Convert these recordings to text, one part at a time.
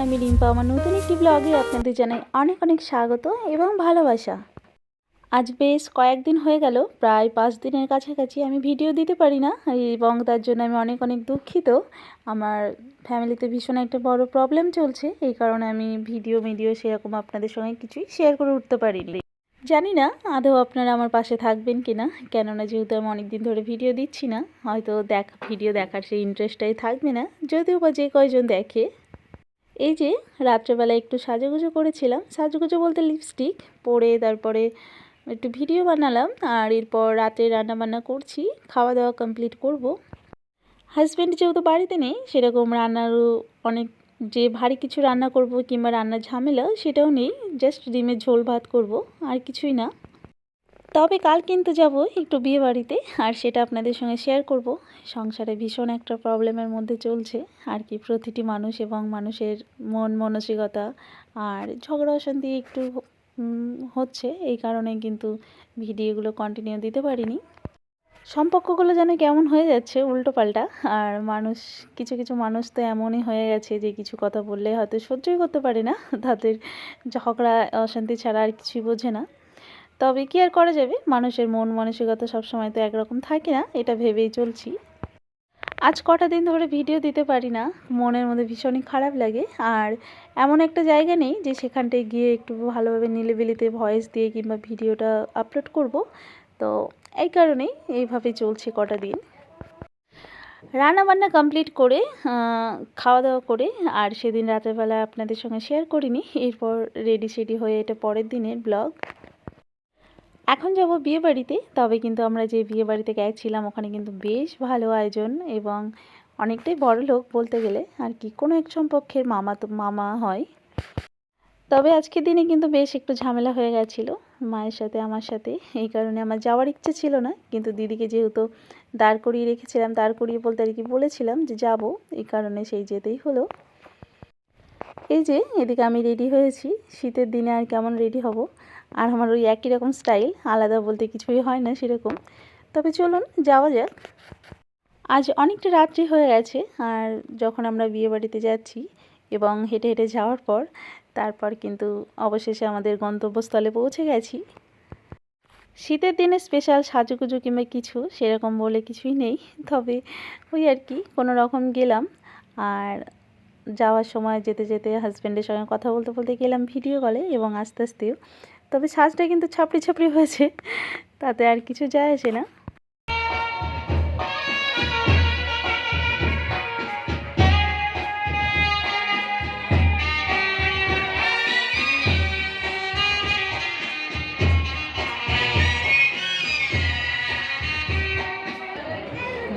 আমি রিম্পা। আমার নতুন একটি ব্লগে আপনাদের জানাই অনেক অনেক স্বাগত এবং ভালোবাসা। আজ বেশ কয়েকদিন হয়ে গেল, প্রায় 5 দিনের কাছাকাছি আমি ভিডিও দিতে পারি না, এবং তার জন্য আমি অনেক অনেক দুঃখিত। আমার ফ্যামিলিতে ভীষণ একটা বড় প্রবলেম চলছে, এই কারণে আমি ভিডিও সেরকম আপনাদের সঙ্গে কিছুই শেয়ার করে উঠতে পারিনি। জানি না আদৌ আপনারা আমার পাশে থাকবেন কিনা, কেননা যেহেতু আমি অনেক দিন ধরে ভিডিও দিচ্ছি না, হয়তো ভিডিও দেখার সেই ইন্টারেস্টটাই থাকবে না, যদিও বা যে কয়জন দেখে। এই যে রাত্রেবেলা একটু সাজুগুজু করেছিলাম, সাজুগুজু বলতে লিপস্টিক পরে তারপরে একটু ভিডিও বানালাম, আর এরপর রাতে রান্নাবান্না করছি, খাওয়া দাওয়া কমপ্লিট করব। হাজব্যান্ড যেহেতু বাড়িতে নেই, সেরকম রান্নারও অনেক যে ভারী কিছু রান্না করব কিংবা রান্নার ঝামেলা সেটাও নেই, জাস্ট ডিমের ঝোল ভাত করব, আর কিছুই না। তবে কাল কিন্তু যাব একটু বিয়ে বাড়িতে, আর সেটা আপনাদের সঙ্গে শেয়ার করব। সংসারে ভীষণ একটা প্রবলেমের মধ্যে চলছে আর কি, প্রতিটি মানুষ এবং মানুষের মন মানসিকতা আর ঝগড়া অশান্তি একটু হচ্ছে, এই কারণে কিন্তু ভিডিওগুলো কন্টিনিউ দিতে পারিনি। সম্পর্কগুলো যেন কেমন হয়ে যাচ্ছে উল্টো পাল্টা, আর মানুষ কিছু কিছু মানুষ তো এমনই হয়ে গেছে যে কিছু কথা বললে হয়তো সহ্যই করতে পারে না, তাদের ঝগড়া অশান্তি ছাড়া আর কিছুই বোঝে না। তবে কি আর করা যাবে, মানুষের মন মানসিকতা সবসময় তো একরকম থাকে না, এটা ভেবেই চলছি। আজ কটা দিন ধরে ভিডিও দিতে পারি না, মনের মধ্যে ভীষণই খারাপ লাগে। আর এমন একটা জায়গা নেই যে সেখানটায় গিয়ে একটু ভালোভাবে নিলিবিলিতে ভয়েস দিয়ে কিংবা ভিডিওটা আপলোড করব, তো এই কারণেই এইভাবেই চলছে কটা দিন। রান্নাবান্না কমপ্লিট করে খাওয়া দাওয়া করে, আর সেদিন রাতেরবেলা আপনাদের সঙ্গে শেয়ার করিনি, এরপর রেডি হয়ে এটা পরের দিনের ব্লগ। এখন যাব বিয়ে বাড়িতে, তবে কিন্তু আমরা যে বিয়ে বাড়িতে গেছিলাম ওখানে কিন্তু বেশ ভালো আয়োজন, এবং অনেকটাই বড় লোক বলতে গেলে আর কি, কোনো এক সম্পর্কের মামা হয়। তবে আজকের দিনে কিন্তু বেশ একটু ঝামেলা হয়ে গেছিলো মায়ের সাথে আমার সাথে, এই কারণে আমার যাওয়ার ইচ্ছে ছিল না, কিন্তু দিদিকে যেহেতু দাঁড় করিয়ে রেখেছিলাম, দাঁড় করিয়ে বলতে আর কি বলেছিলাম যে যাব, এই কারণে সেই যেতেই হলো। এই যে এদিকে আমি রেডি হয়েছি, শীতের দিনে আর কেমন রেডি হব, আর আমার ওই একই রকম স্টাইল, আলাদা বলতে কিছুই হয় না সেরকম। তবে চলুন যাওয়া যাক। আজ অনেকটা রাত্রি হয়ে গেছে, আর যখন আমরা বিয়ে বাড়িতে যাচ্ছি এবং হেঁটে হেঁটে যাওয়ার পর তারপর কিন্তু অবশেষে আমাদের গন্তব্যস্থলে পৌঁছে গেছি। শীতের দিনে স্পেশাল সাজুগুজু কিংবা কিছু সেরকম বলে কিছুই নেই, তবে ওই আর কি কোনো রকম গেলাম। আর যাওয়ার সময় যেতে যেতে হাজব্যান্ডের সঙ্গে কথা বলতে বলতে গেলাম ভিডিও কলে, এবং আস্তে আস্তেও, তবে সাজটা কিন্তু ছাপড়ি ছাপড়ি হয়েছে, তাতে আর কিছু যায় আসে না।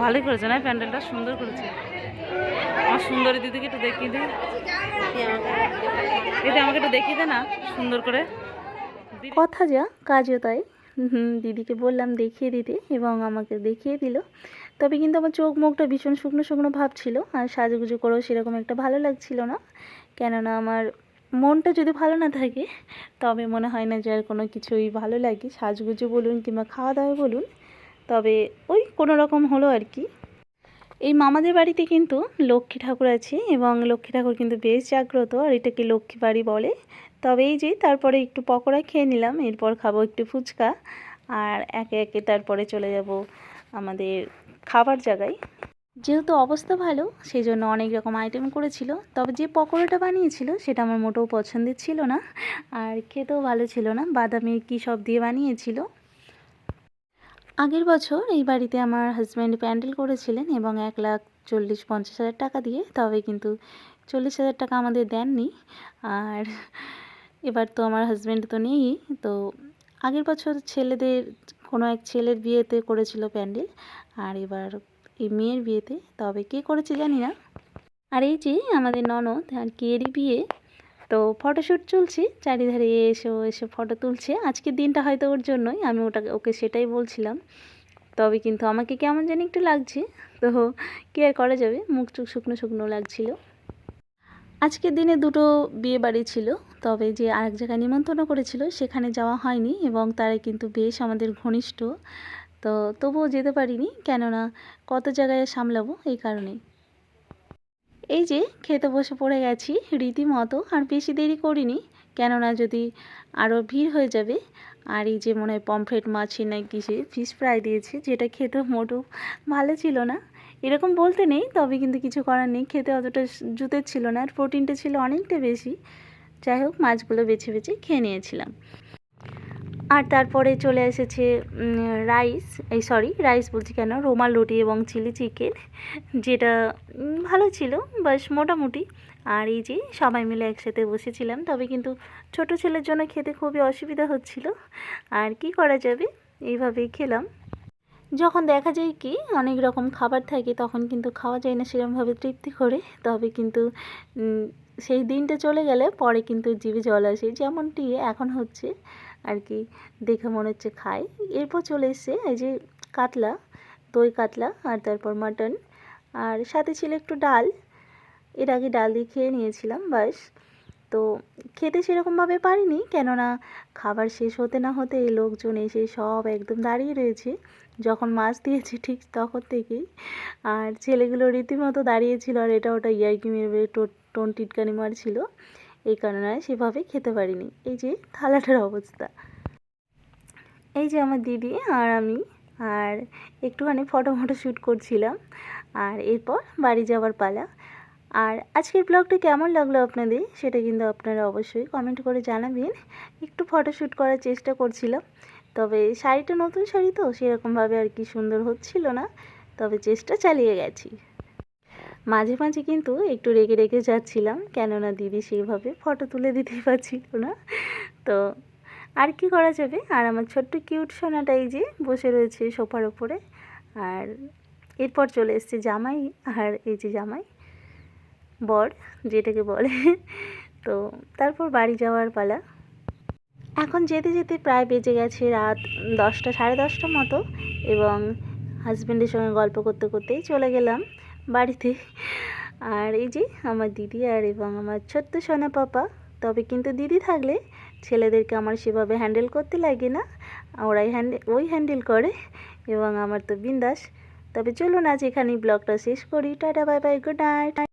ভালোই করেছে না, প্যান্ডেলটা সুন্দর করেছে। আমার সুন্দরী দিদিকে একটু দেখিয়ে দে, দিদি আমাকে একটু দেখিয়ে দে না সুন্দর করে। কথা যা কাজও তাই। দিদিকে বললাম দেখিয়ে দিতে, এবং আমাকে দেখিয়ে দিল। তবে কিন্তু আমার চোখ মুখটা ভীষণ শুকনো শুকনো ভাব ছিল, আর সাজুগুজু করেও সেরকম একটা ভালো লাগছিল না, কেননা আমার মনটা যদি ভালো না থাকে তবে মনে হয় না যে আর কোনো কিছুই ভালো লাগে, সাজগুজু বলুন কিংবা খাওয়া দাওয়া বলুন। তবে ওই কোনো রকম হলো আর কি। এই মামাদের বাড়িতে কিন্তু লক্ষ্মী ঠাকুর আছে, এবং লক্ষ্মী ঠাকুর কিন্তু বেশ জাগ্রত, আর এটাকে লক্ষ্মী বাড়ি বলে। তবে এই যে তারপরে একটু পকোড়া খেয়ে নিলাম, এরপর খাবো একটু ফুচকা, আর একে একে তারপরে চলে যাব আমাদের খাবার জায়গায়। যেহেতু অবস্থা ভালো সেই জন্য অনেক রকম আইটেম করেছিল, তবে যে পকোড়াটা বানিয়েছিল সেটা আমার মোটেও পছন্দের ছিল না, আর খেতেও ভালো ছিল না, বাদামি কী সব দিয়ে বানিয়েছিল। আগের বছর এই বাড়িতে আমার হাজব্যান্ড প্যান্ডেল করেছিলেন, এবং 1,40,50,000 টাকা দিয়ে, তবে কিন্তু 40,000 টাকা আমাদের দেননি। আর এবার তো আমার হাজব্যান্ড তো নেই, তো আগের বছর ছেলেদের কোনো এক ছেলের বিয়েতে করেছিল প্যান্ডেল, আর এবার এই মেয়ের বিয়েতে, তবে কে করেছে জানি না। আর এই যে আমাদের ননদ আর কি, এরই বিয়ে, তো ফটোশ্যুট চলছে, চারিধারে এসে ফটো তুলছে। আজকের দিনটা হয়তো ওর জন্যই, আমি ওকে সেটাই বলছিলাম। তবে কিন্তু আমাকে কেমন জানি একটু লাগছে, তো কী আর করা যাবে, মুখ চোখ শুকনো শুকনো লাগছিল। আজকের দিনে দুটো বিয়ে বাড়ি ছিল, তবে যে আরেক জায়গায় নিমন্ত্রণ করেছিল সেখানে যাওয়া হয়নি, এবং তারা কিন্তু বেশ আমাদের ঘনিষ্ঠ, তো তবুও যেতে পারিনি, কেননা কত জায়গায় সামলাবো, এই কারণেই। এই যে খেতে বসে পড়ে গেছি রীতিমতো, আর বেশি দেরি করিনি, কেননা যদি আরও ভিড় হয়ে যাবে। আর এই যে মনে হয় পমফ্রেট মাছের না কিসে ফিশ ফ্রাই দিয়েছে, যেটা খেতে মোটেও ভালো ছিল না। এরকম বলতে নেই, তবে কিন্তু কিছু করার নেই, খেতে অতটা জুতের ছিল না, আর প্রোটিনটা ছিল অনেকটা বেশি। যাই হোক, মাছগুলো বেছে বেছে খেয়ে নিয়েছিলাম। আর তারপরে চলে এসেছে রাইস বলছি কেন, রুমাল রুটি এবং চিলি চিকেন, যেটা ভালো ছিল, বাস মোটামুটি। আর এই যে সবাই মিলে একসাথে বসেছিলাম, তবে কিন্তু ছোট ছেলের জন্য খেতে খুবই অসুবিধা হচ্ছিল, আর কি করা যাবে, এইভাবেই খেলাম। যখন দেখা যায় কি অনেক রকম খাবার থাকে, তখন কিন্তু খাওয়া যায় না সেরকমভাবে তৃপ্তি করে, তবে কিন্তু সেই দিনটা চলে গেলে পরে কিন্তু জিভে জল আসে, যেমনটি এখন হচ্ছে আর কি, দেখে মনে হচ্ছে খাই। এরপর চলে এসছে এই যে কাতলা, দই কাতলা, আর তারপর মাটন, আর সাথে ছিল একটু ডাল। এর আগে ডাল দিয়ে খেয়ে নিয়েছিলাম, বাস। তো খেতে সেরকমভাবে পারিনি, কেননা খাবার শেষ হতে না হতে এই লোকজন এসে সব একদম দাঁড়িয়ে রয়েছে যখন মাছ দিয়েছে ঠিক তখন থেকেই। আর ছেলেগুলো রীতিমতো দাঁড়িয়েছিল, আর এটা ওটা ইয়ার্কি মেরে টোন টিটকানি মারছিল, এই কারণে সেভাবে খেতে পারিনি। এই যে থালাটার অবস্থা। এই যে আমার দিদি আর আমি, আর একটুখানি ফটো শ্যুট করছিলাম, আর এরপর বাড়ি যাওয়ার পালা। আর আজকের ব্লগটা কেমন লাগলো আপনাদের, সেটা কিন্তু আপনারা অবশ্যই কমেন্ট করে জানাবেন। একটু ফটোশ্যুট করার চেষ্টা করছিলাম, তবে শাড়িটা নতুন শাড়ি তো সেরকমভাবে আর কি সুন্দর হচ্ছিল না, তবে চেষ্টা চালিয়ে গেছি। মাঝে মাঝে কিন্তু একটু রেগে রেগে যাচ্ছিলাম, কেননা দিদি সেইভাবে ফটো তুলে দিতেই পারছিল না। তো আর কি করা যাবে। আর আমার ছোট্ট কিউট সোনাটা এই যে বসে রয়েছে সোফার ওপরে। আর এরপর চলে এসছে জামাই, আর এই যে জামাই বর যেটাকে বলে। তো তারপর বাড়ি যাওয়ার পালা। এখন যেতে যেতে প্রায় বেজে গেছে রাত 10টা, সাড়ে 10টা মতো, এবং হাজব্যান্ডের সঙ্গে গল্প করতে করতেই চলে গেলাম বাড়িতে। আর এই যে আমার দিদি আর এবং আমার ছোট্ট সোনা পাপা। তবে কিন্তু দিদি থাকলে ছেলেদেরকে আমার সেভাবে হ্যান্ডেল করতে লাগে না, ওই হ্যান্ডেল করে, এবং আমার তো বিন্দাস। তবে চলুন আজ এখানেই ব্লগটা শেষ করি। Tata, bye bye, good night.